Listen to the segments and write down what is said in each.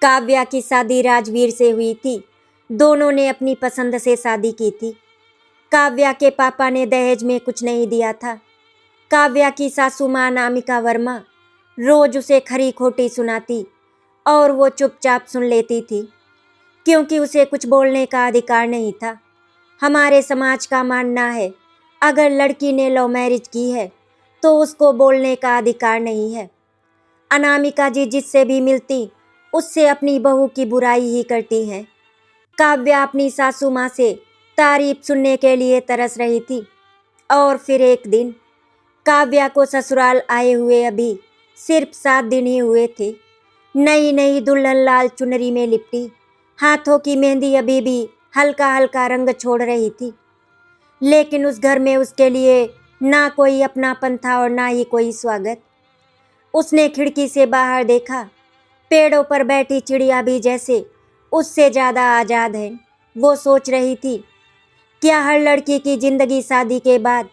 काव्या की शादी राजवीर से हुई थी। दोनों ने अपनी पसंद से शादी की थी। काव्या के पापा ने दहेज में कुछ नहीं दिया था। काव्या की सासू माँ अनामिका वर्मा रोज उसे खरी खोटी सुनाती और वो चुपचाप सुन लेती थी, क्योंकि उसे कुछ बोलने का अधिकार नहीं था। हमारे समाज का मानना है, अगर लड़की ने लव मैरिज की है तो उसको बोलने का अधिकार नहीं है। अनामिका जी जिससे भी मिलती उससे अपनी बहू की बुराई ही करती हैं। काव्या अपनी सासू माँ से तारीफ सुनने के लिए तरस रही थी। और फिर एक दिन काव्या को ससुराल आए हुए अभी सिर्फ 7 दिन ही हुए थे। नई नई दुल्हन लाल चुनरी में लिपटी, हाथों की मेहंदी अभी भी हल्का हल्का रंग छोड़ रही थी। लेकिन उस घर में उसके लिए ना कोई अपनापन था और ना ही कोई स्वागत। उसने खिड़की से बाहर देखा, पेड़ों पर बैठी चिड़िया भी जैसे उससे ज़्यादा आज़ाद है। वो सोच रही थी, क्या हर लड़की की ज़िंदगी शादी के बाद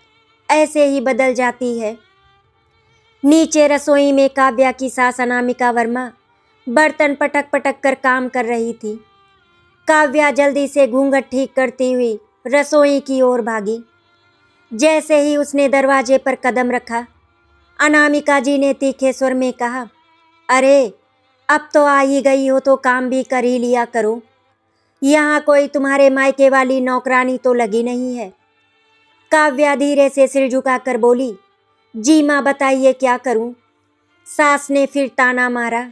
ऐसे ही बदल जाती है। नीचे रसोई में काव्या की सास अनामिका वर्मा बर्तन पटक पटक कर काम कर रही थी। काव्या जल्दी से घूंघट ठीक करती हुई रसोई की ओर भागी। जैसे ही उसने दरवाजे पर कदम रखा, अनामिका जी ने तीखे स्वर में कहा, अरे अब तो आ ही गई हो तो काम भी कर ही लिया करो। यहाँ कोई तुम्हारे मायके वाली नौकरानी तो लगी नहीं है। काव्या धीरे से सिर झुकाकर बोली, जी माँ बताइए क्या करूँ। सास ने फिर ताना मारा,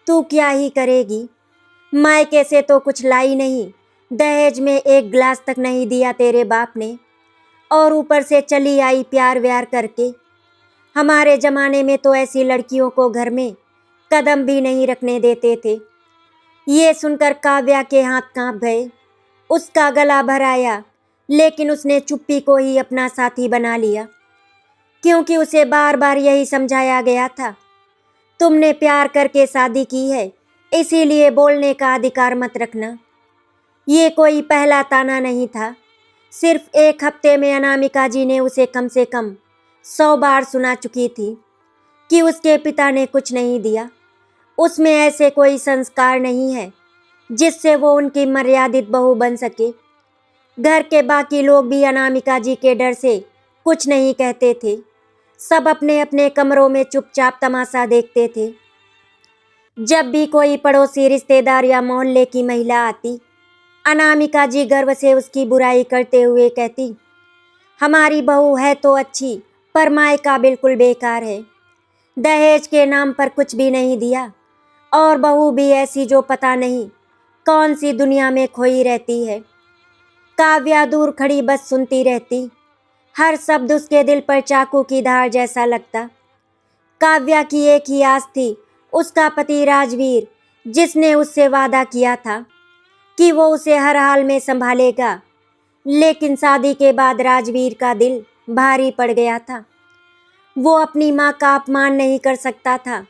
तू क्या ही करेगी, मायके से तो कुछ लाई नहीं, दहेज में एक गिलास तक नहीं दिया तेरे बाप ने, और ऊपर से चली आई प्यार व्यार करके। हमारे ज़माने में तो ऐसी लड़कियों को घर में कदम भी नहीं रखने देते थे। ये सुनकर काव्या के हाथ कांप गए। उसका गला भर आया, लेकिन उसने चुप्पी को ही अपना साथी बना लिया, क्योंकि उसे बार बार यही समझाया गया था, तुमने प्यार करके शादी की है, इसीलिए बोलने का अधिकार मत रखना। ये कोई पहला ताना नहीं था। सिर्फ एक हफ्ते में अनामिका जी ने उसे कम से कम 100 बार सुना चुकी थी कि उसके पिता ने कुछ नहीं दिया, उसमें ऐसे कोई संस्कार नहीं है जिससे वो उनकी मर्यादित बहू बन सके। घर के बाकी लोग भी अनामिका जी के डर से कुछ नहीं कहते थे। सब अपने अपने कमरों में चुपचाप तमाशा देखते थे। जब भी कोई पड़ोसी रिश्तेदार या मोहल्ले की महिला आती, अनामिका जी गर्व से उसकी बुराई करते हुए कहती, हमारी बहू है तो अच्छी, पर मायका बिल्कुल बेकार है, दहेज के नाम पर कुछ भी नहीं दिया, और बहू भी ऐसी जो पता नहीं कौन सी दुनिया में खोई रहती है। काव्या दूर खड़ी बस सुनती रहती। हर शब्द उसके दिल पर चाकू की धार जैसा लगता। काव्या की एक ही आस थी, उसका पति राजवीर, जिसने उससे वादा किया था कि वो उसे हर हाल में संभालेगा। लेकिन शादी के बाद राजवीर का दिल भारी पड़ गया था। वो अपनी माँ का अपमान नहीं कर सकता था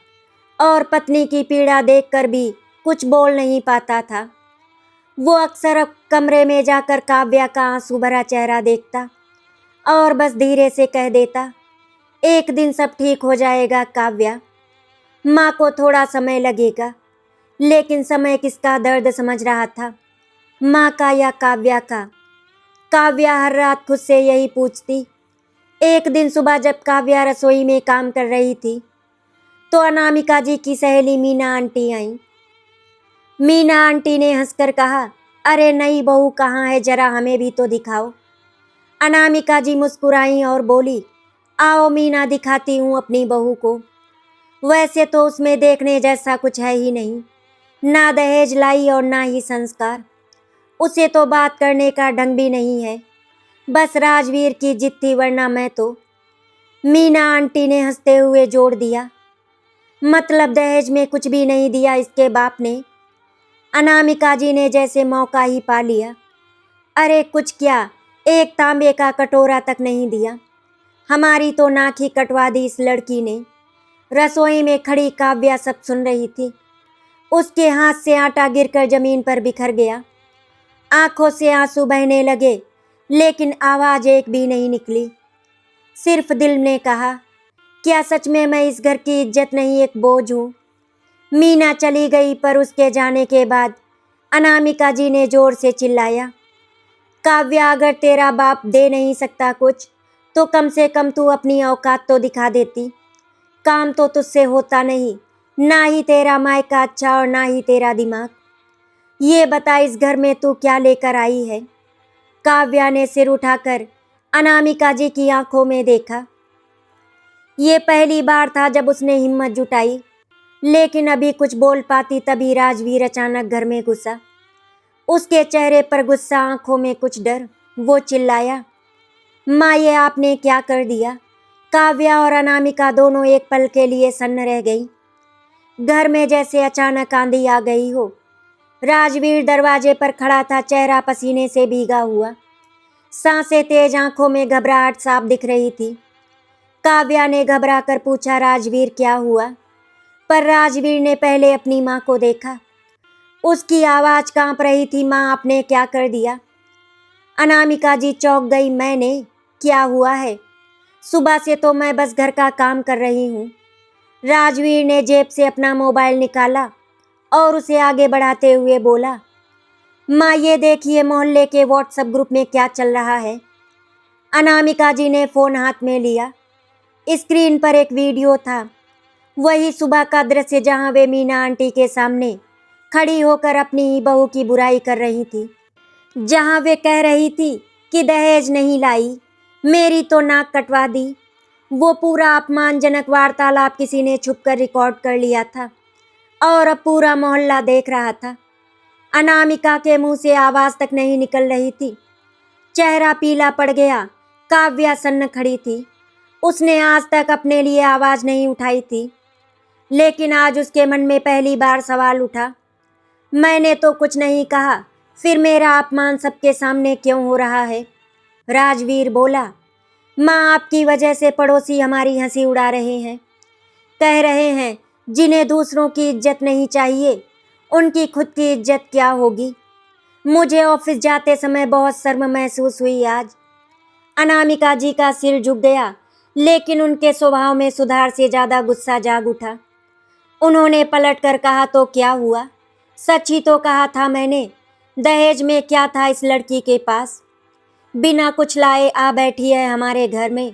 और पत्नी की पीड़ा देखकर भी कुछ बोल नहीं पाता था। वो अक्सर कमरे में जाकर काव्या का आंसू भरा चेहरा देखता और बस धीरे से कह देता, एक दिन सब ठीक हो जाएगा काव्या, माँ को थोड़ा समय लगेगा। लेकिन समय किसका दर्द समझ रहा था, माँ का या काव्या का। काव्या हर रात खुद से यही पूछती। एक दिन सुबह जब काव्या रसोई में काम कर रही थी तो अनामिका जी की सहेली मीना आंटी आई। मीना आंटी ने हंसकर कहा, अरे नई बहू कहाँ है, जरा हमें भी तो दिखाओ। अनामिका जी मुस्कुराई और बोली, आओ मीना, दिखाती हूँ अपनी बहू को। वैसे तो उसमें देखने जैसा कुछ है ही नहीं, ना दहेज लाई और ना ही संस्कार। उसे तो बात करने का ढंग भी नहीं है, बस राजवीर की जिद थी, वरना मैं तो। मीना आंटी ने हंसते हुए जोड़ दिया, मतलब दहेज में कुछ भी नहीं दिया इसके बाप ने। अनामिका जी ने जैसे मौका ही पा लिया, अरे कुछ क्या, एक तांबे का कटोरा तक नहीं दिया। हमारी तो नाक ही कटवा दी इस लड़की ने। रसोई में खड़ी काव्या सब सुन रही थी। उसके हाथ से आटा गिरकर जमीन पर बिखर गया। आंखों से आंसू बहने लगे, लेकिन आवाज़ एक भी नहीं निकली। सिर्फ दिल ने कहा, क्या सच में मैं इस घर की इज्जत नहीं, एक बोझ हूँ। मीना चली गई, पर उसके जाने के बाद अनामिका जी ने जोर से चिल्लाया, काव्या, अगर तेरा बाप दे नहीं सकता कुछ तो कम से कम तू अपनी औकात तो दिखा देती। काम तो तुझसे होता नहीं, ना ही तेरा मायका अच्छा और ना ही तेरा दिमाग। ये बता, इस घर में तू क्या लेकर आई है? काव्या ने सिर उठाकर अनामिका जी की आंखों में देखा। ये पहली बार था जब उसने हिम्मत जुटाई, लेकिन अभी कुछ बोल पाती तभी राजवीर अचानक घर में घुसा। उसके चेहरे पर गुस्सा, आंखों में कुछ डर। वो चिल्लाया, माँ, ये आपने क्या कर दिया? काव्या और अनामिका दोनों एक पल के लिए सन्न रह गई। घर में जैसे अचानक आंधी आ गई हो। राजवीर दरवाजे पर खड़ा था, चेहरा पसीने से भीगा हुआ, सांसें तेज, आंखों में घबराहट साफ दिख रही थी। काव्या ने घबरा कर पूछा, राजवीर क्या हुआ? पर राजवीर ने पहले अपनी माँ को देखा। उसकी आवाज कांप रही थी, माँ, आपने क्या कर दिया? अनामिका जी चौंक गई, मैंने? क्या हुआ है? सुबह से तो मैं बस घर का काम कर रही हूँ। राजवीर ने जेब से अपना मोबाइल निकाला और उसे आगे बढ़ाते हुए बोला, माँ, ये देखिए मोहल्ले के व्हाट्सएप ग्रुप में क्या चल रहा है। अनामिका जी ने फोन हाथ में लिया। स्क्रीन पर एक वीडियो था, वही सुबह का दृश्य जहां वे मीना आंटी के सामने खड़ी होकर अपनी ही बहू की बुराई कर रही थी, जहां वे कह रही थी कि दहेज नहीं लाई, मेरी तो नाक कटवा दी। वो पूरा अपमानजनक वार्तालाप किसी ने छुपकर रिकॉर्ड कर लिया था और अब पूरा मोहल्ला देख रहा था। अनामिका के मुंह से आवाज तक नहीं निकल रही थी, चेहरा पीला पड़ गया। काव्या सन्न खड़ी थी। उसने आज तक अपने लिए आवाज नहीं उठाई थी, लेकिन आज उसके मन में पहली बार सवाल उठा, मैंने तो कुछ नहीं कहा, फिर मेरा अपमान सबके सामने क्यों हो रहा है? राजवीर बोला, माँ, आपकी वजह से पड़ोसी हमारी हंसी उड़ा रहे हैं। कह रहे हैं जिन्हें दूसरों की इज्जत नहीं चाहिए, उनकी खुद की इज्जत क्या होगी। मुझे ऑफिस जाते समय बहुत शर्म महसूस हुई आज। अनामिका जी का सिर झुक गया, लेकिन उनके स्वभाव में सुधार से ज्यादा गुस्सा जाग उठा। उन्होंने पलट कर कहा, तो क्या हुआ? सच ही तो कहा था मैंने। दहेज में क्या था इस लड़की के पास? बिना कुछ लाए आ बैठी है हमारे घर में।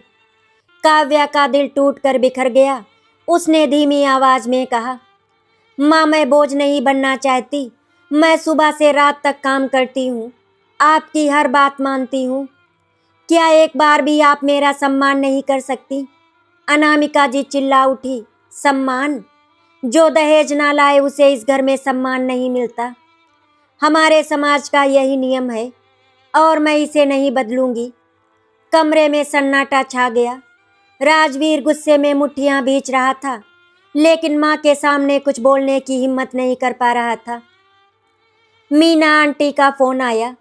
काव्या का दिल टूट कर बिखर गया। उसने धीमी आवाज में कहा, माँ, मैं बोझ नहीं बनना चाहती। मैं सुबह से रात तक काम करती हूँ, आपकी हर बात मानती हूँ। क्या एक बार भी आप मेरा सम्मान नहीं कर सकती? अनामिका जी चिल्ला उठी, सम्मान? जो दहेज ना लाए उसे इस घर में सम्मान नहीं मिलता। हमारे समाज का यही नियम है और मैं इसे नहीं बदलूंगी। कमरे में सन्नाटा छा गया। राजवीर गुस्से में मुट्ठियां भींच रहा था, लेकिन माँ के सामने कुछ बोलने की हिम्मत नहीं कर पा रहा था। मीना आंटी का फोन आया।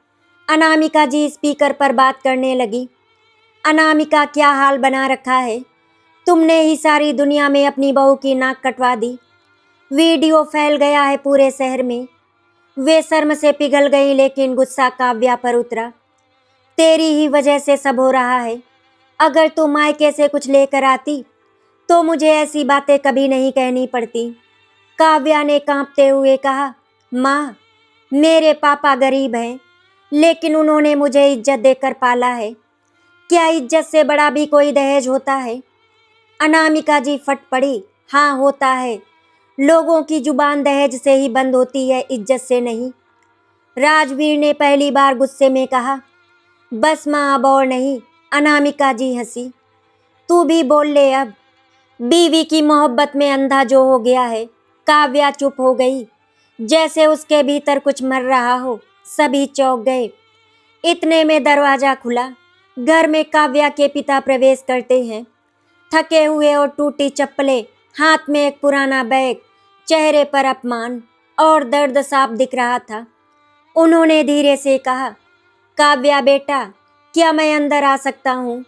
अनामिका जी स्पीकर पर बात करने लगी। अनामिका, क्या हाल बना रखा है? तुमने ही सारी दुनिया में अपनी बहू की नाक कटवा दी। वीडियो फैल गया है पूरे शहर में। वे शर्म से पिघल गई, लेकिन गुस्सा काव्या पर उतरा। तेरी ही वजह से सब हो रहा है। अगर तू मायके से कुछ लेकर आती तो मुझे ऐसी बातें कभी नहीं कहनी पड़ती। काव्या ने कांपते हुए कहा, माँ, मेरे पापा गरीब हैं, लेकिन उन्होंने मुझे इज्जत देकर पाला है। क्या इज्जत से बड़ा भी कोई दहेज होता है? अनामिका जी फट पड़ी, हाँ होता है। लोगों की जुबान दहेज से ही बंद होती है, इज्जत से नहीं। राजवीर ने पहली बार गुस्से में कहा, बस माँ, अब और नहीं। अनामिका जी हंसी, तू भी बोल ले अब। बीवी की मोहब्बत में अंधा जो हो गया है। काव्या चुप हो गई, जैसे उसके भीतर कुछ मर रहा हो। सभी चौंक गए। इतने में दरवाजा खुला। घर में काव्या के पिता प्रवेश करते हैं, थके हुए और टूटी चप्पलें, हाथ में एक पुराना बैग, चेहरे पर अपमान और दर्द साफ दिख रहा था। उन्होंने धीरे से कहा, काव्या बेटा, क्या मैं अंदर आ सकता हूँ?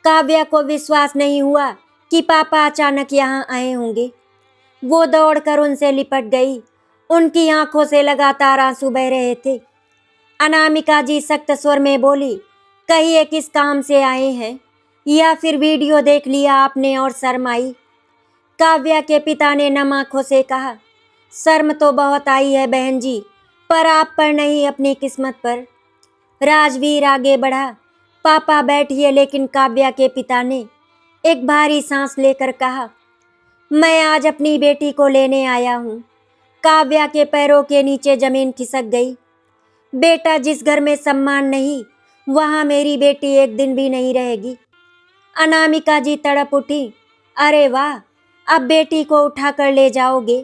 काव्या को विश्वास नहीं हुआ कि पापा अचानक यहाँ आए होंगे। वो दौड़कर उनसे लिपट गई। उनकी आंखों से लगातार आंसू बह रहे थे। अनामिका जी सख्त स्वर में बोली, कहिए किस काम से आए हैं, या फिर वीडियो देख लिया आपने और शर्म आई? काव्या के पिता ने नम आंखों से कहा, शर्म तो बहुत आई है बहन जी, पर आप पर नहीं, अपनी किस्मत पर। राजवीर आगे बढ़ा। पापा बैठिए, लेकिन काव्या के पिता ने एक भारी सांस लेकर कहा, मैं आज अपनी बेटी को लेने आया हूँ। काव्या के पैरों के नीचे जमीन खिसक गई। बेटा, जिस घर में सम्मान नहीं, वहाँ मेरी बेटी एक दिन भी नहीं रहेगी। अनामिका जी तड़प उठी। अरे वाह, अब बेटी को उठा कर ले जाओगे?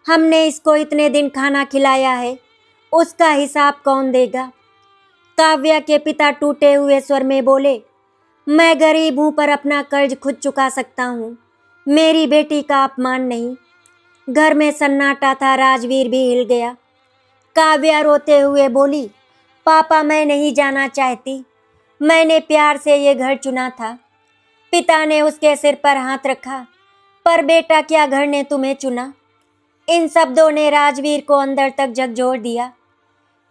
हमने इसको इतने दिन खाना खिलाया है, उसका हिसाब कौन देगा? काव्या के पिता टूटे हुए स्वर में बोले, मैं गरीब हूँ पर अपना कर्ज खुद चुका सकता हूँ, मेरी बेटी का अपमान नहीं। घर में सन्नाटा था, राजवीर भी हिल गया। काव्या रोते हुए बोली, पापा मैं नहीं जाना चाहती, मैंने प्यार से ये घर चुना था। पिता ने उसके सिर पर हाथ रखा, पर बेटा क्या घर ने तुम्हें चुना? इन शब्दों ने राजवीर को अंदर तक झकझोर दिया।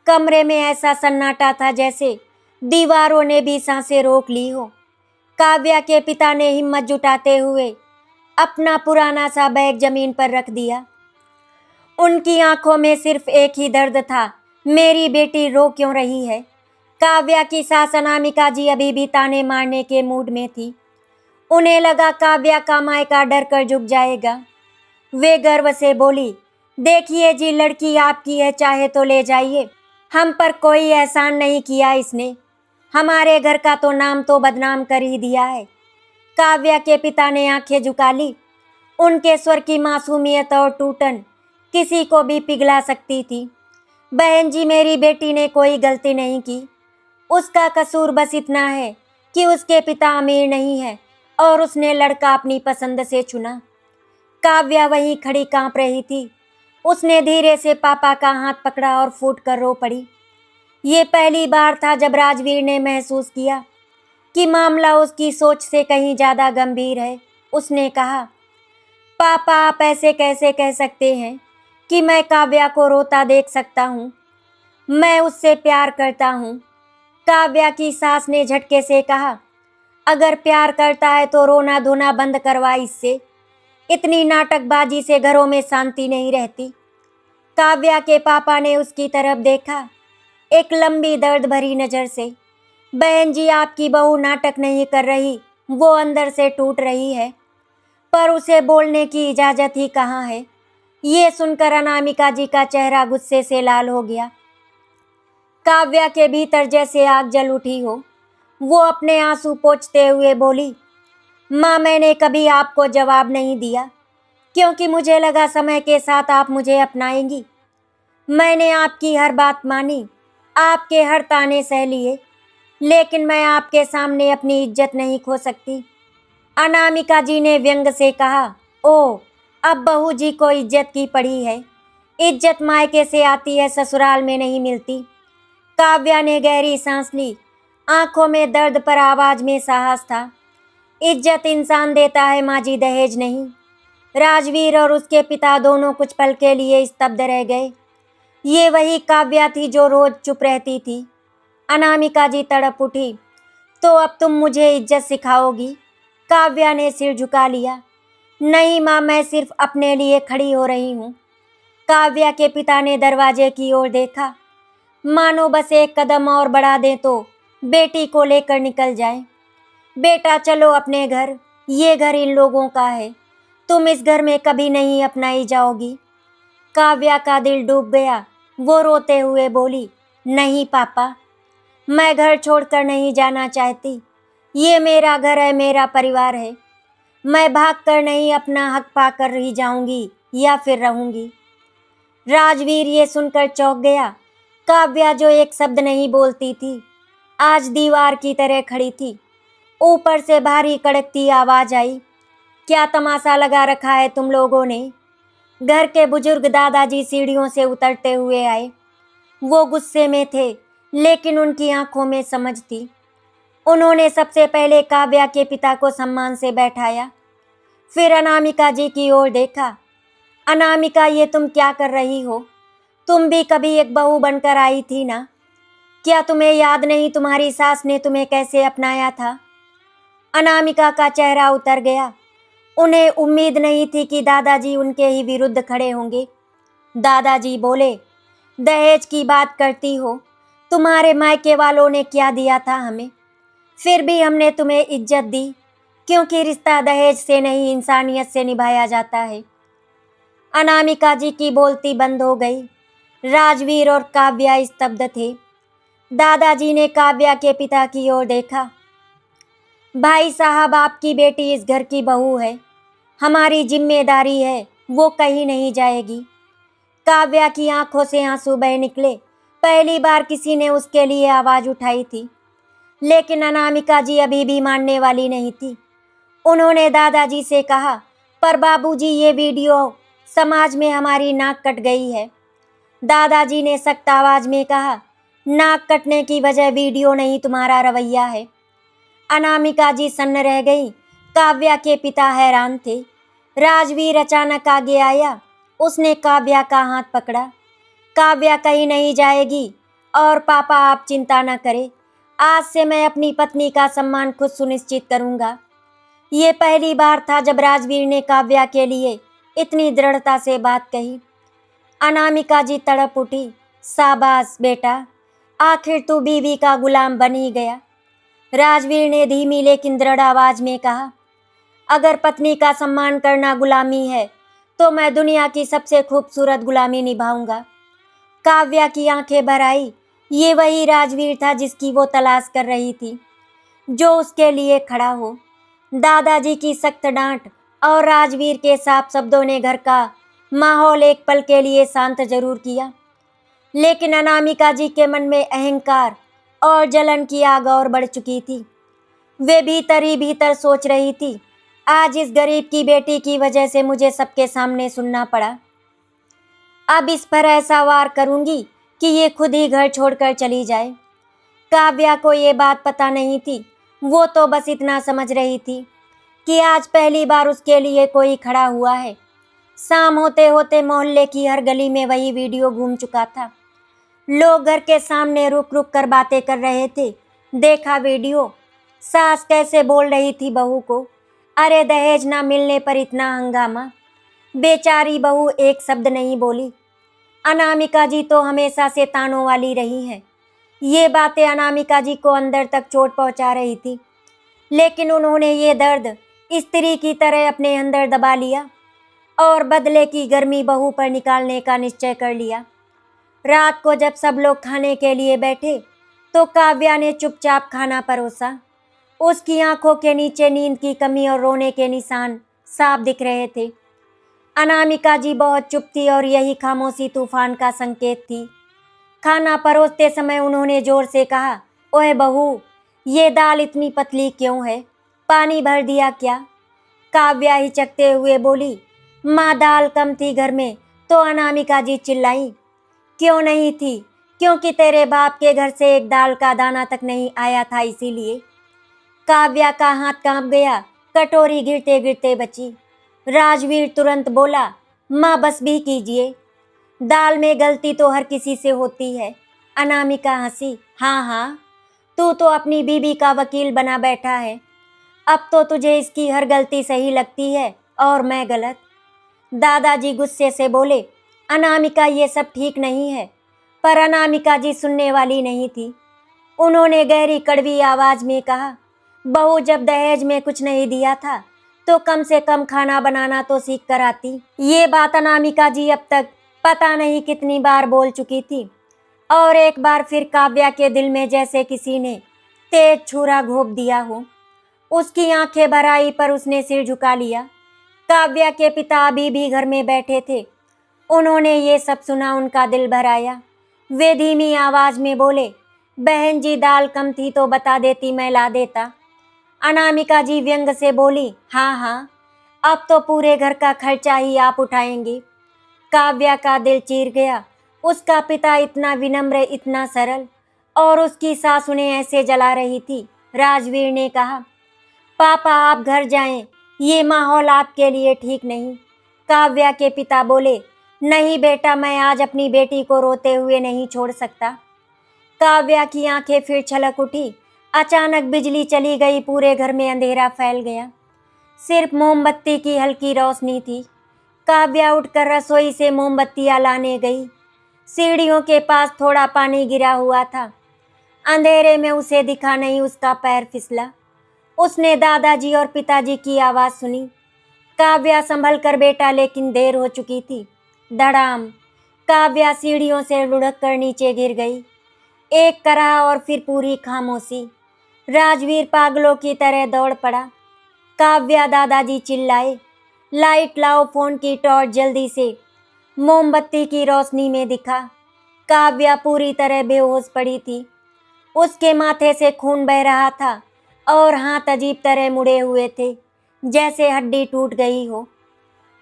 कमरे में ऐसा सन्नाटा था जैसे दीवारों ने भी सांसें रोक ली हो। काव्या के पिता ने हिम्मत जुटाते हुए अपना पुराना सा बैग जमीन पर रख दिया। उनकी आंखों में सिर्फ एक ही दर्द था, मेरी बेटी रो क्यों रही है? काव्या की सास अनामिका जी अभी भी ताने मारने के मूड में थी। उन्हें लगा काव्या का मायका डर कर झुक जाएगा। वे गर्व से बोली, देखिए जी, लड़की आपकी है, चाहे तो ले जाइए, हम पर कोई एहसान नहीं किया इसने, हमारे घर का तो नाम तो बदनाम कर ही दिया है। काव्या के पिता ने आंखें झुका ली। उनके स्वर की मासूमियत और टूटन किसी को भी पिघला सकती थी। बहन जी, मेरी बेटी ने कोई गलती नहीं की, उसका कसूर बस इतना है कि उसके पिता अमीर नहीं है और उसने लड़का अपनी पसंद से चुना। काव्या वहीं खड़ी कांप रही थी। उसने धीरे से पापा का हाथ पकड़ा और फूट कर रो पड़ी। ये पहली बार था जब राजवीर ने महसूस किया कि मामला उसकी सोच से कहीं ज़्यादा गंभीर है। उसने कहा, पापा आप ऐसे कैसे कह सकते हैं कि मैं काव्या को रोता देख सकता हूँ? मैं उससे प्यार करता हूँ। काव्या की सास ने झटके से कहा, अगर प्यार करता है तो रोना धोना बंद करवा इससे, इतनी नाटकबाजी से घरों में शांति नहीं रहती। काव्या के पापा ने उसकी तरफ देखा, एक लंबी दर्द भरी नज़र से। बहन जी, आपकी बहू नाटक नहीं कर रही, वो अंदर से टूट रही है, पर उसे बोलने की इजाज़त ही कहाँ है। ये सुनकर अनामिका जी का चेहरा गुस्से से लाल हो गया। काव्या के भीतर जैसे आग जल उठी हो। वो अपने आंसू पोंछते हुए बोली, माँ, मैंने कभी आपको जवाब नहीं दिया क्योंकि मुझे लगा समय के साथ आप मुझे अपनाएंगी। मैंने आपकी हर बात मानी, आपके हर ताने सह लिए, लेकिन मैं आपके सामने अपनी इज्जत नहीं खो सकती। अनामिका जी ने व्यंग से कहा, ओ, अब बहू जी को इज्जत की पड़ी है। इज्जत मायके से आती है, ससुराल में नहीं मिलती। काव्या ने गहरी सांस ली। आंखों में दर्द पर आवाज में साहस था। इज्जत इंसान देता है माँ जी, दहेज नहीं। राजवीर और उसके पिता दोनों कुछ पल के लिए स्तब्ध रह गए। ये वही काव्या थी जो रोज चुप रहती थी। अनामिका जी तड़प उठी, तो अब तुम मुझे इज्जत सिखाओगी? काव्या ने सिर झुका लिया। नहीं माँ, मैं सिर्फ अपने लिए खड़ी हो रही हूँ। काव्या के पिता ने दरवाजे की ओर देखा, मानो बस एक कदम और बढ़ा दें तो बेटी को लेकर निकल जाएं। बेटा चलो अपने घर, ये घर इन लोगों का है, तुम इस घर में कभी नहीं अपनाई जाओगी। काव्या का दिल डूब गया। वो रोते हुए बोली, नहीं पापा, मैं घर छोड़कर नहीं जाना चाहती। ये मेरा घर है, मेरा परिवार है। मैं भागकर नहीं, अपना हक पाकर ही जाऊंगी या फिर रहूंगी। राजवीर ये सुनकर चौंक गया। काव्या जो एक शब्द नहीं बोलती थी, आज दीवार की तरह खड़ी थी। ऊपर से भारी कड़कती आवाज आई, क्या तमाशा लगा रखा है तुम लोगों ने? घर के बुजुर्ग दादाजी सीढ़ियों से उतरते हुए आए। वो गुस्से में थे, लेकिन उनकी आंखों में समझ थी। उन्होंने सबसे पहले काव्या के पिता को सम्मान से बैठाया, फिर अनामिका जी की ओर देखा। अनामिका, ये तुम क्या कर रही हो? तुम भी कभी एक बहू बनकर आई थी ना? क्या तुम्हें याद नहीं तुम्हारी सास ने तुम्हें कैसे अपनाया था? अनामिका का चेहरा उतर गया। उन्हें उम्मीद नहीं थी कि दादाजी उनके ही विरुद्ध खड़े होंगे। दादाजी बोले, दहेज की बात करती हो, तुम्हारे मायके वालों ने क्या दिया था हमें, फिर भी हमने तुम्हें इज्जत दी, क्योंकि रिश्ता दहेज से नहीं इंसानियत से निभाया जाता है। अनामिका जी की बोलती बंद हो गई। राजवीर और काव्या स्तब्ध थे। दादाजी ने काव्या के पिता की ओर देखा। भाई साहब, आपकी बेटी इस घर की बहू है, हमारी जिम्मेदारी है, वो कहीं नहीं जाएगी। काव्या की आंखों से आंसू बह निकले। पहली बार किसी ने उसके लिए आवाज उठाई थी, लेकिन अनामिका जी अभी भी मानने वाली नहीं थी। उन्होंने दादाजी से कहा, पर बाबूजी, ये वीडियो समाज में हमारी नाक कट गई है। दादाजी ने सख्त आवाज में कहा, नाक कटने की वजह वीडियो नहीं, तुम्हारा रवैया है। अनामिका जी सन्न रह गई। काव्या के पिता हैरान थे। राजवीर अचानक आगे आया। उसने काव्या का हाथ पकड़ा। काव्या कहीं नहीं जाएगी, और पापा आप चिंता न करें, आज से मैं अपनी पत्नी का सम्मान खुद सुनिश्चित करूंगा। ये पहली बार था जब राजवीर ने काव्या के लिए इतनी दृढ़ता से बात कही। अनामिका जी तड़प उठी। शाबाश बेटा, आखिर तू बीवी का गुलाम बन ही गया। राजवीर ने धीमी लेकिन दृढ़ आवाज में कहा, अगर पत्नी का सम्मान करना गुलामी है, तो मैं दुनिया की सबसे खूबसूरत गुलामी निभाऊंगा। काव्या की आंखें भर आई। ये वही राजवीर था जिसकी वो तलाश कर रही थी, जो उसके लिए खड़ा हो। दादाजी की सख्त डांट और राजवीर के साफ शब्दों ने घर का माहौल एक पल के लिए शांत जरूर किया, लेकिन अनामिका जी के मन में अहंकार और जलन की आग और बढ़ चुकी थी। वे भीतर ही भीतर सोच रही थी, आज इस गरीब की बेटी की वजह से मुझे सबके सामने सुनना पड़ा। अब इस पर ऐसा वार करूंगी कि ये खुद ही घर छोड़कर चली जाए। काव्या को ये बात पता नहीं थी। वो तो बस इतना समझ रही थी कि आज पहली बार उसके लिए कोई खड़ा हुआ है। शाम होते होते मोहल्ले की हर गली में वही वीडियो घूम चुका था। लोग घर के सामने रुक रुक कर बातें कर रहे थे। देखा वीडियो, सास कैसे बोल रही थी बहू को, अरे दहेज ना मिलने पर इतना हंगामा। बेचारी बहू एक शब्द नहीं बोली। अनामिका जी तो हमेशा से तानों वाली रही हैं। ये बातें अनामिका जी को अंदर तक चोट पहुंचा रही थी, लेकिन उन्होंने ये दर्द स्त्री की तरह अपने अंदर दबा लिया और बदले की गर्मी बहू पर निकालने का निश्चय कर लिया। रात को जब सब लोग खाने के लिए बैठे, तो काव्या ने चुपचाप खाना परोसा। उसकी आंखों के नीचे नींद की कमी और रोने के निशान साफ दिख रहे थे। अनामिका जी बहुत चुप थी और यही खामोशी तूफान का संकेत थी। खाना परोसते समय उन्होंने जोर से कहा, ओए बहू, ये दाल इतनी पतली क्यों है, पानी भर दिया क्या? काव्या हिचकते हुए बोली, माँ दाल कम थी घर में। तो अनामिका जी चिल्लाई, क्यों नहीं थी? क्योंकि तेरे बाप के घर से एक दाल का दाना तक नहीं आया था, इसीलिए। काव्या का हाथ कांप गया। कटोरी गिरते गिरते बची। राजवीर तुरंत बोला, माँ बस भी कीजिए, दाल में गलती तो हर किसी से होती है। अनामिका हंसी, हाँ हाँ, तू तो अपनी बीबी का वकील बना बैठा है। अब तो तुझे इसकी हर गलती सही लगती है और मैं गलत। दादाजी गुस्से से बोले, अनामिका ये सब ठीक नहीं है। पर अनामिका जी सुनने वाली नहीं थी। उन्होंने गहरी कड़वी आवाज में कहा, बहू, जब दहेज में कुछ नहीं दिया था तो कम से कम खाना बनाना तो सीख कर आती। ये बात अनामिका जी अब तक पता नहीं कितनी बार बोल चुकी थी, और एक बार फिर काव्या के दिल में जैसे किसी ने तेज छुरा घोंप दिया हो। उसकी आंखें भर आई, पर उसने सिर झुका लिया। काव्या के पिता अभी भी घर में बैठे थे। उन्होंने ये सब सुना, उनका दिल भर आया। वे धीमी आवाज में बोले, बहन जी, दाल कम थी तो बता देती, मैं ला देता। अनामिका जी व्यंग से बोली, हाँ हाँ, अब तो पूरे घर का खर्चा ही आप उठाएंगी। काव्या का दिल चीर गया। उसका पिता इतना विनम्र, इतना सरल, और उसकी सास उन्हें ऐसे जला रही थी। राजवीर ने कहा, पापा आप घर जाएं, ये माहौल आपके लिए ठीक नहीं। काव्या के पिता बोले, नहीं बेटा, मैं आज अपनी बेटी को रोते हुए नहीं छोड़ सकता। काव्या की आंखें फिर छलक उठी। अचानक बिजली चली गई। पूरे घर में अंधेरा फैल गया। सिर्फ मोमबत्ती की हल्की रोशनी थी। काव्या उठकर रसोई से मोमबत्तियां लाने गई। सीढ़ियों के पास थोड़ा पानी गिरा हुआ था। अंधेरे में उसे दिखा नहीं, उसका पैर फिसला। उसने दादाजी और पिताजी की आवाज सुनी। काव्या संभल कर बेटा, लेकिन देर हो चुकी थी। धड़ाम! काव्या सीढ़ियों से लुढ़क कर नीचे गिर गई। एक कराह और फिर पूरी खामोशी। राजवीर पागलों की तरह दौड़ पड़ा। काव्या! दादाजी चिल्लाए। लाइट लाओ, फोन की टॉर्च जल्दी से। मोमबत्ती की रोशनी में दिखा, काव्या पूरी तरह बेहोश पड़ी थी। उसके माथे से खून बह रहा था और हाथ अजीब तरह मुड़े हुए थे, जैसे हड्डी टूट गई हो।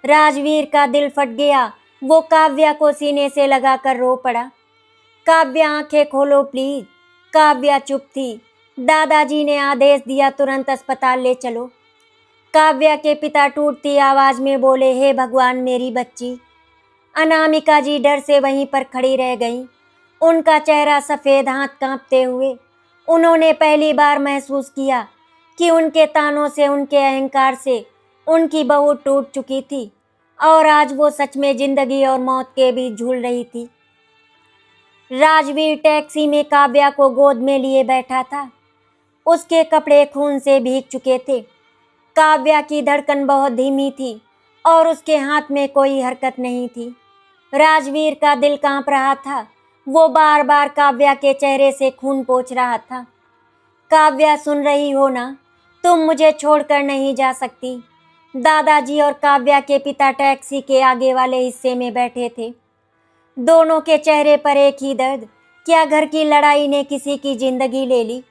राजवीर का दिल फट गया। वो काव्या को सीने से लगाकर रो पड़ा। काव्या, आंखें खोलो प्लीज। काव्या चुप थी। दादाजी ने आदेश दिया, तुरंत अस्पताल ले चलो। काव्या के पिता टूटती आवाज में बोले, हे भगवान, मेरी बच्ची। अनामिका जी डर से वहीं पर खड़ी रह गईं। उनका चेहरा सफ़ेद, हाथ कांपते हुए। उन्होंने पहली बार महसूस किया कि उनके तानों से, उनके अहंकार से उनकी बहू टूट चुकी थी और आज वो सच में जिंदगी और मौत के बीच झूल रही थी। राजवीर टैक्सी में काव्या को गोद में लिए बैठा था। उसके कपड़े खून से भीग चुके थे। काव्या की धड़कन बहुत धीमी थी और उसके हाथ में कोई हरकत नहीं थी। राजवीर का दिल कांप रहा था। वो बार बार काव्या के चेहरे से खून पोंछ रहा था। काव्या, सुन रही हो ना? तुम मुझे छोड़कर नहीं जा सकती। दादाजी और काव्या के पिता टैक्सी के आगे वाले हिस्से में बैठे थे। दोनों के चेहरे पर एक ही दर्द। क्या घर की लड़ाई ने किसी की जिंदगी ले ली?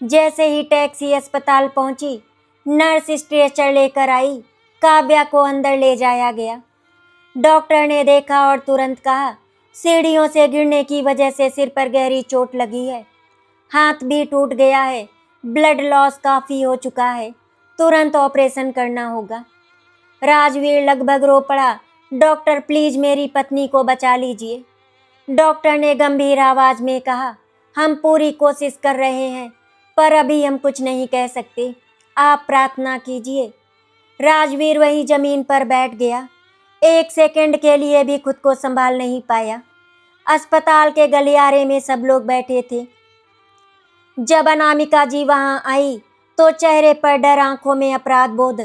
जैसे ही टैक्सी अस्पताल पहुंची, नर्स स्ट्रेचर लेकर आई। काव्या को अंदर ले जाया गया। डॉक्टर ने देखा और तुरंत कहा, सीढ़ियों से गिरने की वजह से सिर पर गहरी चोट लगी है। हाथ भी टूट गया है। ब्लड लॉस काफ़ी हो चुका है। तुरंत ऑपरेशन करना होगा। राजवीर लगभग रो पड़ा। डॉक्टर, प्लीज मेरी पत्नी को बचा लीजिए। डॉक्टर ने गंभीर आवाज में कहा, हम पूरी कोशिश कर रहे हैं, पर अभी हम कुछ नहीं कह सकते। आप प्रार्थना कीजिए। राजवीर वहीं जमीन पर बैठ गया। एक सेकंड के लिए भी खुद को संभाल नहीं पाया। अस्पताल के गलियारे में सब लोग बैठे थे। जब अनामिका जी वहां आई तो चेहरे पर डर, आंखों में अपराध बोध,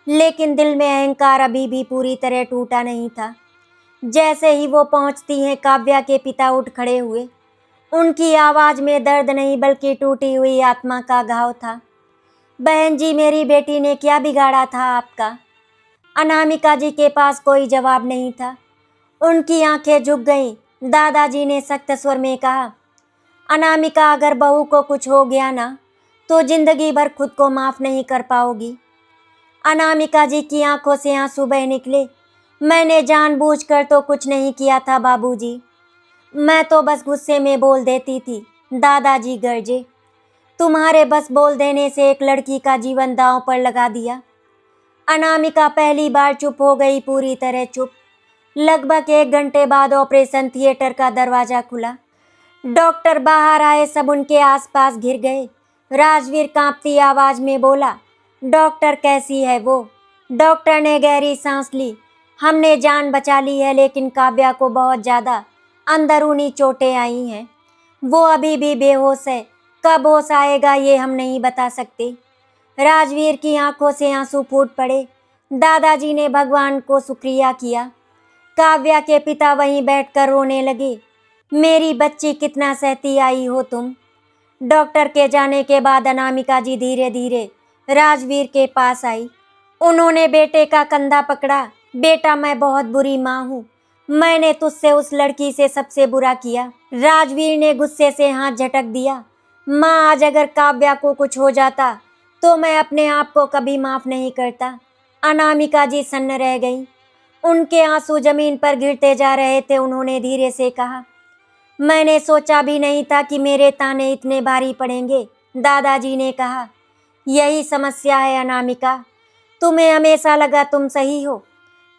लेकिन दिल में अहंकार अभी भी पूरी तरह टूटा नहीं था। जैसे ही वो पहुंचती हैं, काव्या के पिता उठ खड़े हुए। उनकी आवाज में दर्द नहीं, बल्कि टूटी हुई आत्मा का घाव था। बहन जी, मेरी बेटी ने क्या बिगाड़ा था आपका? अनामिका जी के पास कोई जवाब नहीं था। उनकी आंखें झुक गईं। दादाजी ने सख्त स्वर में कहा, अनामिका, अगर बहू को कुछ हो गया ना, तो जिंदगी भर खुद को माफ नहीं कर पाओगी। अनामिका जी की आंखों से आंसू बह निकले। मैंने जानबूझकर तो कुछ नहीं किया था बाबूजी। मैं तो बस गुस्से में बोल देती थी। दादाजी गरजे। तुम्हारे बस बोल देने से एक लड़की का जीवन दांव पर लगा दिया। अनामिका पहली बार चुप हो गई, पूरी तरह चुप। लगभग 1 घंटे बाद ऑपरेशन थिएटर का दरवाजा खुला। डॉक्टर बाहर आए, सब उनके आसपास घिर गए। राजवीर कांपती आवाज में बोला, डॉक्टर कैसी है वो? डॉक्टर ने गहरी सांस ली। हमने जान बचा ली है, लेकिन काव्या को बहुत ज़्यादा अंदरूनी चोटें आई हैं। वो अभी भी बेहोश है। कब होश आएगा ये हम नहीं बता सकते। राजवीर की आंखों से आंसू फूट पड़े। दादाजी ने भगवान को शुक्रिया किया। काव्या के पिता वहीं बैठकर रोने लगे। मेरी बच्ची, कितना सहती आई हो तुम। डॉक्टर के जाने के बाद अनामिका जी धीरे धीरे राजवीर के पास आई। उन्होंने बेटे का कंधा पकड़ा। बेटा, मैं बहुत बुरी माँ हूँ। मैंने तुझसे, उस लड़की से सबसे बुरा किया। राजवीर ने गुस्से से हाथ झटक दिया। माँ, आज अगर काव्या को कुछ हो जाता तो मैं अपने आप को कभी माफ नहीं करता। अनामिका जी सन्न रह गई। उनके आंसू जमीन पर गिरते जा रहे थे। उन्होंने धीरे से कहा, मैंने सोचा भी नहीं था कि मेरे ताने इतने भारी पड़ेंगे। दादाजी ने कहा, यही समस्या है अनामिका। तुम्हें हमेशा लगा तुम सही हो,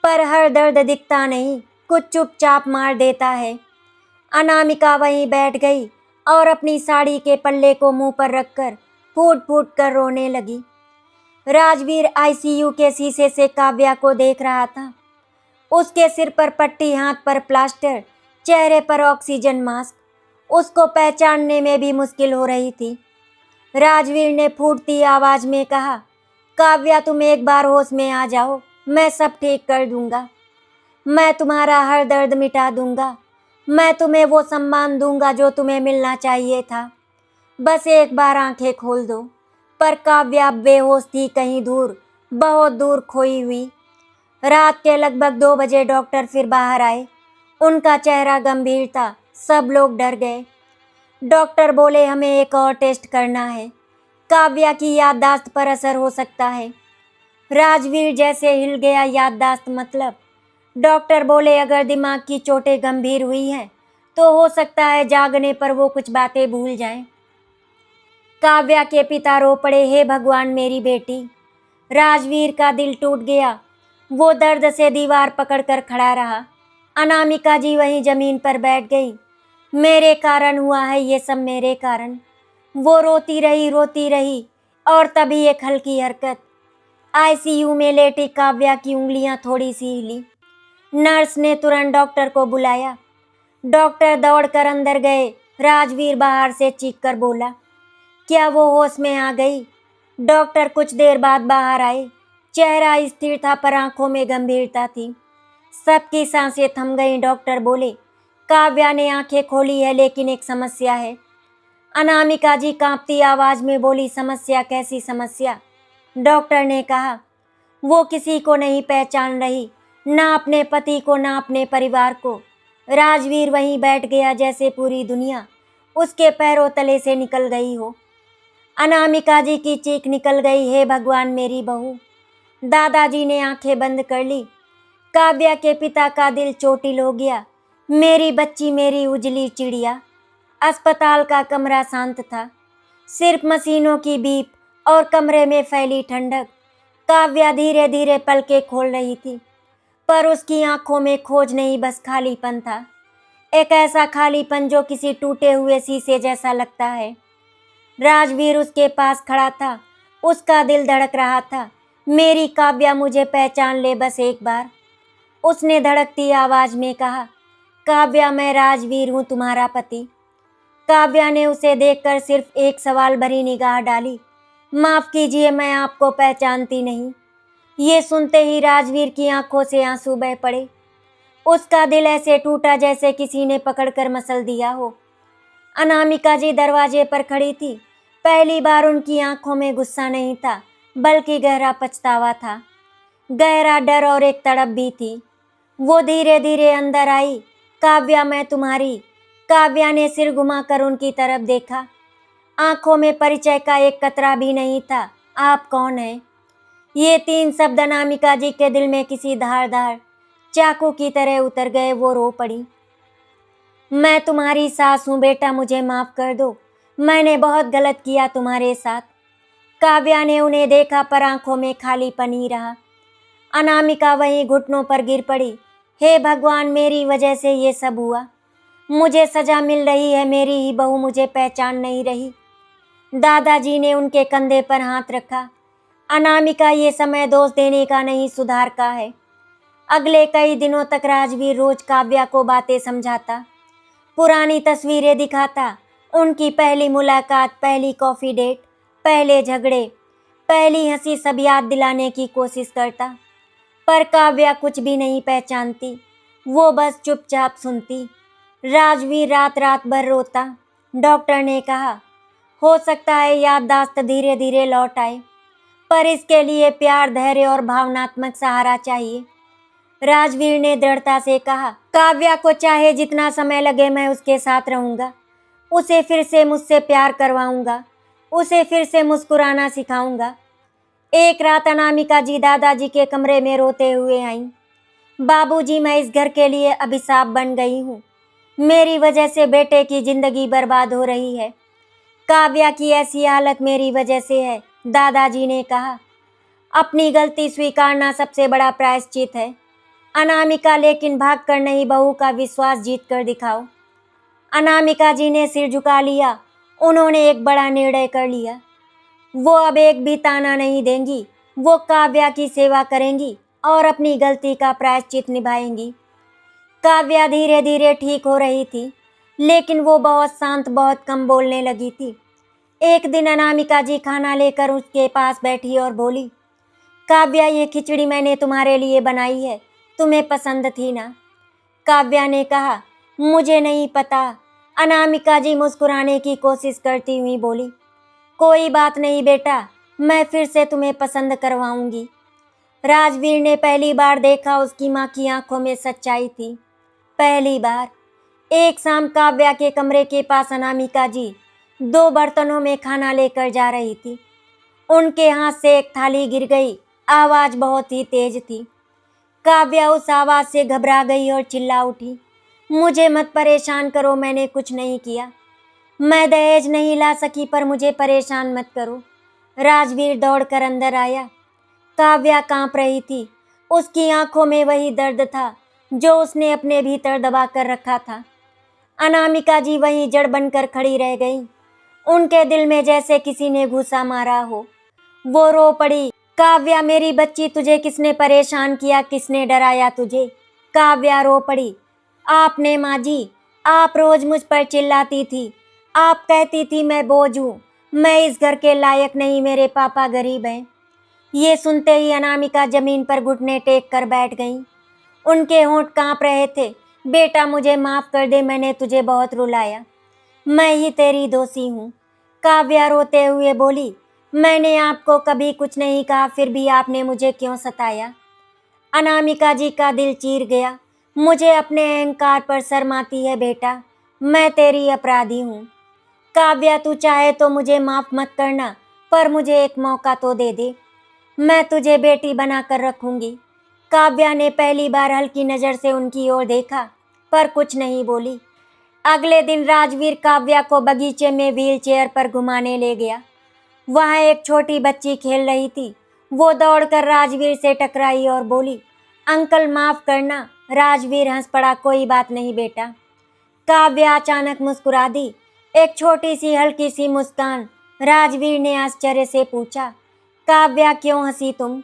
पर हर दर्द दिखता नहीं, कुछ चुपचाप मार देता है। अनामिका वहीं बैठ गई और अपनी साड़ी के पल्ले को मुंह पर रखकर फूट फूट कर रोने लगी। राजवीर आईसीयू के शीशे से काव्या को देख रहा था। उसके सिर पर पट्टी, हाथ पर प्लास्टर, चेहरे पर ऑक्सीजन मास्क। उसको पहचानने में भी मुश्किल हो रही थी। राजवीर ने फूटती आवाज में कहा, काव्या तुम एक बार होश में आ जाओ, मैं सब ठीक कर दूंगा। मैं तुम्हारा हर दर्द मिटा दूंगा। मैं तुम्हें वो सम्मान दूंगा जो तुम्हें मिलना चाहिए था। बस एक बार आंखें खोल दो। पर काव्या बेहोश थी, कहीं दूर, बहुत दूर खोई हुई। रात के लगभग 2 बजे डॉक्टर फिर बाहर आए। उनका चेहरा गंभीर था। सब लोग डर गए। डॉक्टर बोले, हमें एक और टेस्ट करना है। काव्या की याददाश्त पर असर हो सकता है। राजवीर जैसे हिल गया। याददाश्त मतलब? डॉक्टर बोले, अगर दिमाग की चोटें गंभीर हुई हैं तो हो सकता है जागने पर वो कुछ बातें भूल जाएं। काव्या के पिता रो पड़े, हे भगवान मेरी बेटी। राजवीर का दिल टूट गया। वो दर्द से दीवार पकड़कर खड़ा रहा। अनामिका जी वहीं जमीन पर बैठ गई। मेरे कारण हुआ है ये सब, मेरे कारण। वो रोती रही और तभी एक हल्की हरकत। आईसीयू में लेटी काव्या की उंगलियां थोड़ी सी हिली। नर्स ने तुरंत डॉक्टर को बुलाया। डॉक्टर दौड़कर अंदर गए। राजवीर बाहर से चीखकर बोला, क्या वो होश में आ गई? डॉक्टर कुछ देर बाद बाहर आए। चेहरा स्थिर था पर आंखों में गंभीरता थी। सबकी सांसें थम गईं। डॉक्टर बोले, काव्या ने आंखें खोली है लेकिन एक समस्या है। अनामिका जी कांपती आवाज में बोली, समस्या? कैसी समस्या? डॉक्टर ने कहा, वो किसी को नहीं पहचान रही, ना अपने पति को ना अपने परिवार को। राजवीर वहीं बैठ गया जैसे पूरी दुनिया उसके पैरों तले से निकल गई हो। अनामिका जी की चीख निकल गई, हे भगवान मेरी बहू। दादाजी ने आंखें बंद कर ली। काव्या के पिता का दिल चोटिल हो गया। मेरी बच्ची, मेरी उजली चिड़िया। अस्पताल का कमरा शांत था, सिर्फ मशीनों की बीप और कमरे में फैली ठंडक। काव्या धीरे धीरे पलकें खोल रही थी, पर उसकी आंखों में खोज नहीं, बस खालीपन था। एक ऐसा खालीपन जो किसी टूटे हुए शीशे जैसा लगता है। राजवीर उसके पास खड़ा था। उसका दिल धड़क रहा था। मेरी काव्या, मुझे पहचान ले बस एक बार। उसने धड़कती आवाज में कहा, काव्या मैं राजवीर हूँ, तुम्हारा पति। काव्या ने उसे देखकर सिर्फ एक सवाल भरी निगाह डाली, माफ कीजिए, मैं आपको पहचानती नहीं। ये सुनते ही राजवीर की आंखों से आंसू बह पड़े। उसका दिल ऐसे टूटा जैसे किसी ने पकड़कर मसल दिया हो। अनामिका जी दरवाजे पर खड़ी थी। पहली बार उनकी आंखों में गुस्सा नहीं था, बल्कि गहरा पछतावा था, गहरा डर और एक तड़प भी थी। वो धीरे धीरे अंदर आई। काव्या मैं तुम्हारी। काव्या ने सिर घुमाकर उनकी तरफ देखा। आंखों में परिचय का एक कतरा भी नहीं था। आप कौन हैं? ये 3 शब्द अनामिका जी के दिल में किसी धारदार चाकू की तरह उतर गए। वो रो पड़ी, मैं तुम्हारी सास हूँ बेटा, मुझे माफ कर दो, मैंने बहुत गलत किया तुम्हारे साथ। काव्या ने उन्हें देखा पर आंखों में खालीपन ही रहा। अनामिका वहीं घुटनों पर गिर पड़ी, हे भगवान मेरी वजह से ये सब हुआ, मुझे सजा मिल रही है, मेरी ही बहू मुझे पहचान नहीं रही। दादाजी ने उनके कंधे पर हाथ रखा। अनामिका, ये समय दोष देने का नहीं, सुधार का है। अगले कई दिनों तक राजवीर रोज काव्या को बातें समझाता, पुरानी तस्वीरें दिखाता, उनकी पहली मुलाकात, पहली कॉफ़ी डेट, पहले झगड़े, पहली हंसी सब याद दिलाने की कोशिश करता। पर काव्या कुछ भी नहीं पहचानती। वो बस चुपचाप सुनती। राजवीर रात रात भर रोता। डॉक्टर ने कहा, हो सकता है याददाश्त धीरे धीरे लौट आए, पर इसके लिए प्यार, धैर्य और भावनात्मक सहारा चाहिए। राजवीर ने दृढ़ता से कहा, काव्या को चाहे जितना समय लगे मैं उसके साथ रहूंगा, उसे फिर से मुझसे प्यार करवाऊंगा, उसे फिर से मुस्कुराना सिखाऊंगा। एक रात अनामिका जी दादाजी के कमरे में रोते हुए आईं। बाबूजी, मैं इस घर के लिए अभिशाप बन गई हूँ। मेरी वजह से बेटे की जिंदगी बर्बाद हो रही है। काव्या की ऐसी हालत मेरी वजह से है। दादाजी ने कहा, अपनी गलती स्वीकारना सबसे बड़ा प्रायश्चित है। अनामिका, लेकिन भाग कर नहीं, बहू का विश्वास जीत कर दिखाओ। अनामिका जी ने सिर झुका लिया। उन्होंने एक बड़ा निर्णय कर लिया। वो अब एक भी ताना नहीं देंगी। वो काव्या की सेवा करेंगी और अपनी गलती का प्रायश्चित निभाएंगी। काव्या धीरे धीरे ठीक हो रही थी, लेकिन वो बहुत शांत, बहुत कम बोलने लगी थी। एक दिन अनामिका जी खाना लेकर उसके पास बैठी और बोली, काव्या, ये खिचड़ी मैंने तुम्हारे लिए बनाई है, तुम्हें पसंद थी ना? काव्या ने कहा, मुझे नहीं पता। अनामिका जी मुस्कुराने की कोशिश करती हुई बोली, कोई बात नहीं बेटा, मैं फिर से तुम्हें पसंद करवाऊंगी। राजवीर ने पहली बार देखा, उसकी माँ की आंखों में सच्चाई थी। पहली बार। एक शाम काव्या के कमरे के पास अनामिका जी 2 बर्तनों में खाना लेकर जा रही थी। उनके हाथ से एक थाली गिर गई। आवाज बहुत ही तेज थी। काव्या उस आवाज से घबरा गई और चिल्ला उठी, मुझे मत परेशान करो, मैंने कुछ नहीं किया। मैं दहेज नहीं ला सकी, पर मुझे परेशान मत करो। राजवीर दौड़कर अंदर आया। काव्या कांप रही थी। उसकी आंखों में वही दर्द था जो उसने अपने भीतर दबा कर रखा था। अनामिका जी वहीं जड़ बनकर खड़ी रह गईं। उनके दिल में जैसे किसी ने घूसा मारा हो। वो रो पड़ी, काव्या मेरी बच्ची, तुझे किसने परेशान किया, किसने डराया तुझे? काव्या रो पड़ी, आपने माँ जी। आप रोज मुझ पर चिल्लाती थी, आप कहती थी मैं बोझ हूँ, मैं इस घर के लायक नहीं, मेरे पापा गरीब हैं। ये सुनते ही अनामिका जमीन पर घुटने टेक कर बैठ गईं। उनके होंठ कांप रहे थे। बेटा मुझे माफ कर दे, मैंने तुझे बहुत रुलाया, मैं ही तेरी दोषी हूँ। काव्या रोते हुए बोली, मैंने आपको कभी कुछ नहीं कहा, फिर भी आपने मुझे क्यों सताया? अनामिका जी का दिल चीर गया। मुझे अपने अहंकार पर शर्म आती है बेटा, मैं तेरी अपराधी हूँ। काव्या तू चाहे तो मुझे माफ मत करना, पर मुझे एक मौका तो दे दे, मैं तुझे बेटी बनाकर रखूंगी। काव्या ने पहली बार हल्की नजर से उनकी ओर देखा, पर कुछ नहीं बोली। अगले दिन राजवीर काव्या को बगीचे में व्हीलचेयर पर घुमाने ले गया। वहां एक छोटी बच्ची खेल रही थी। वो दौड़कर राजवीर से टकराई और बोली, अंकल माफ करना। राजवीर हंस पड़ा, कोई बात नहीं बेटा। काव्या अचानक मुस्कुरा दी, एक छोटी सी हल्की सी मुस्कान। राजवीर ने आश्चर्य से पूछा, काव्या क्यों हंसी तुम?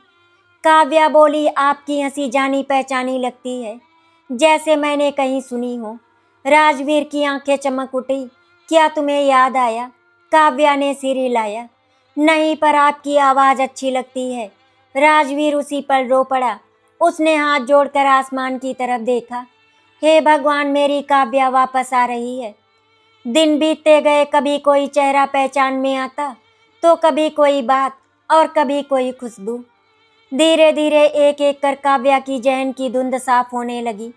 काव्या बोली, आपकी हंसी जानी पहचानी लगती है, जैसे मैंने कहीं सुनी हो। राजवीर की आंखें चमक उठी, क्या तुम्हें याद आया? काव्या ने सिर हिलाया, नहीं, पर आपकी आवाज़ अच्छी लगती है। राजवीर उसी पर रो पड़ा। उसने हाथ जोड़कर आसमान की तरफ देखा। हे भगवान, मेरी काव्या वापस आ रही है। दिन बीतते गए, कभी कोई चेहरा पहचान में आता, तो कभी कोई बात, और कभी कोई खुशबू। धीरे धीरे एक एक कर काव्या की जहन की धुंध साफ होने लगी।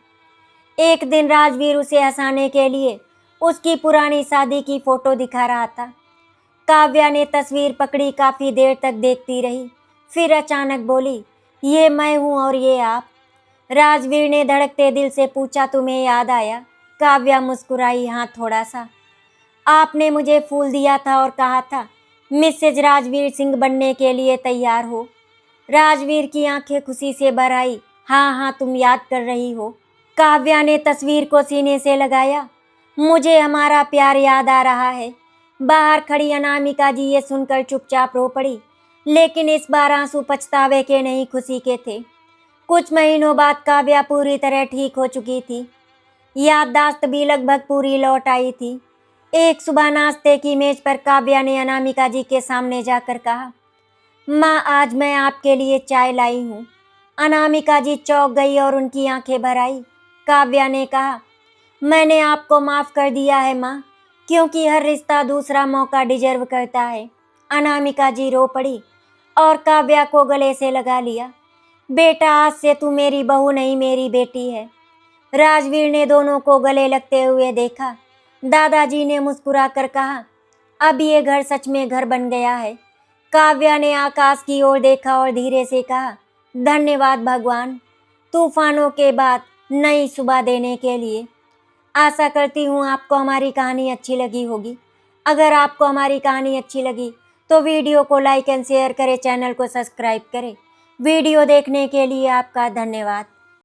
एक दिन राजवीर उसे हंसाने के लिए उसकी पुरानी शादी की फोटो दिखा रहा था। काव्या ने तस्वीर पकड़ी, काफी देर तक देखती रही, फिर अचानक बोली, ये मैं हूँ और ये आप। राजवीर ने धड़कते दिल से पूछा, तुम्हें याद आया? काव्या मुस्कुराई, हाँ थोड़ा सा। आपने मुझे फूल दिया था और कहा था मिसेज राजवीर सिंह बनने के लिए तैयार हो। राजवीर की आंखें खुशी से भर आई, हाँ हाँ, तुम याद कर रही हो। काव्या ने तस्वीर को सीने से लगाया, मुझे हमारा प्यार याद आ रहा है। बाहर खड़ी अनामिका जी ये सुनकर चुपचाप रो पड़ी, लेकिन इस बार आंसू पछतावे के नहीं, खुशी के थे। कुछ महीनों बाद काव्या पूरी तरह ठीक हो चुकी थी। याददाश्त भी लगभग पूरी लौट आई थी। एक सुबह नाश्ते की मेज पर काव्या ने अनामिका जी के सामने जाकर कहा, माँ, आज मैं आपके लिए चाय लाई हूँ। अनामिका जी चौंक गई और उनकी आंखें भर आई। काव्या ने कहा, मैंने आपको माफ़ कर दिया है माँ, क्योंकि हर रिश्ता दूसरा मौका डिजर्व करता है। अनामिका जी रो पड़ी और काव्या को गले से लगा लिया। बेटा, आज से तू मेरी बहू नहीं, मेरी बेटी है। राजवीर ने दोनों को गले लगते हुए देखा। दादाजी ने मुस्कुरा कर कहा, अब ये घर सच में घर बन गया है। काव्या ने आकाश की ओर देखा और धीरे से कहा, धन्यवाद भगवान, तूफानों के बाद नई सुबह देने के लिए। आशा करती हूँ आपको हमारी कहानी अच्छी लगी होगी। अगर आपको हमारी कहानी अच्छी लगी तो वीडियो को लाइक एंड शेयर करें, चैनल को सब्सक्राइब करें। वीडियो देखने के लिए आपका धन्यवाद।